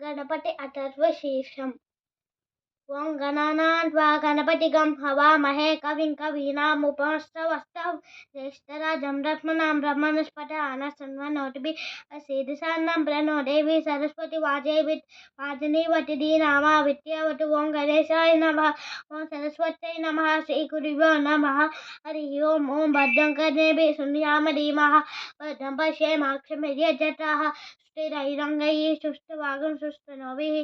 गणपति अथर्वशीर्षम् ओं गणानां त्वा गणपतिगं हवामहे कविं कवीनामुपमश्रवस्तमं ज्येष्ठराजं ब्रह्मणां ब्रह्मणस्पत आनशृण्वन्नोतिभिः सीदसादनं प्रणो देवी सरस्वती वाजनीवति दीनामावित्र्यवतु ओं गणेशाय नमः ओं सरस्वत्यै नमः श्रीगुरुभ्यो नमः हरिः ओं ॐ भद्रं कर्णेभिः शृणुयाम धीमहि भद्रं पश्येमाक्षभिर्यजत्राः स्थिरैरङ्गैः सुष्ठुवागं सुष्ठुनोभिः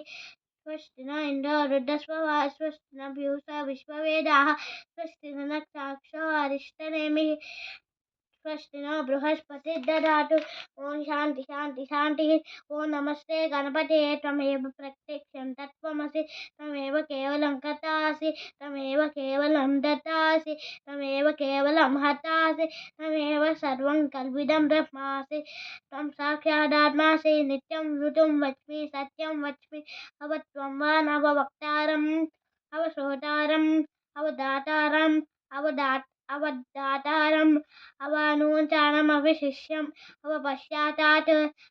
स्वस्ति न इन्द्रो वृद्धस्वः स्वस्ति न पूषा विश्ववेदाः स्वस्ति न नक्षत्राक्षो अरिष्टनेमिः स्वस्ति नो बृहस्पतिर्दधातु ओं शान्ति शान्ति शान्तिः ओं नमस्ते गणपतये त्वमेव प्रत्यक्षं तत्त्वमसि त्वमेव केवलं कर्तासि त्वमेव केवलं दत्तासि त्वमेव केवलं हतासि त्वमेव सर्वं कल्विदं ब्रह्मासि त्वं साक्षादात्मासि नित्यं ऋतुं वच्मि सत्यं वच्मि अवत्वं वा नववक्तारम् अवश्रोतारम् अवदातारम् अवदातारम् अवानूचानमविशिष्यम् अवपश्चातात्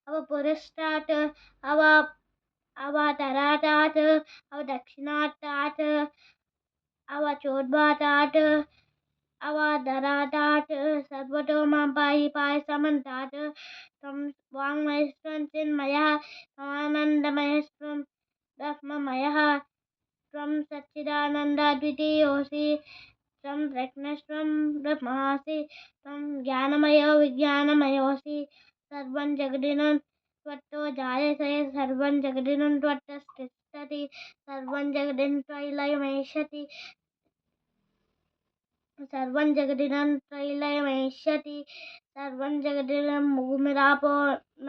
अवपुरस्तात् अवतरातात् अवदक्षिणातात् अवचोद्वातात् अवधरातात् सर्वतो मां पाहि पाहि समन्तात् त्वं वाङ्मयस्त्वं चिन्मयः त्वमानन्दमयस्त्वं ब्रह्ममयः त्वं सच्चिदानन्दाद्वितीयोऽसि त्वं प्रज्ञस्त्वं ब्रह्मासि त्वं ज्ञानमयो विज्ञानमयोऽसि सर्वं जगदिनं त्वत्तो जायते सर्वं जगदिनं त्वत्तस्तिष्ठति सर्वं जगदिनं त्वयि सर्वं जगदिनं त्रैलयमेष्यति सर्वं जगदिनं भूमिरापो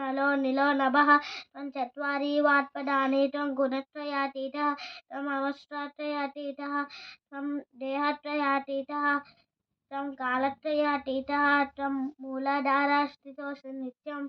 नलो निलो नभः त्वं चत्वारि वात्पदानि त्वं गुणत्रयातीतः त्वम् अवस्थात्रयातीतः त्वं देहत्रयातीतः त्वं कालत्रयातीतः त्वं मूलाधारस्थितोऽसि नित्यं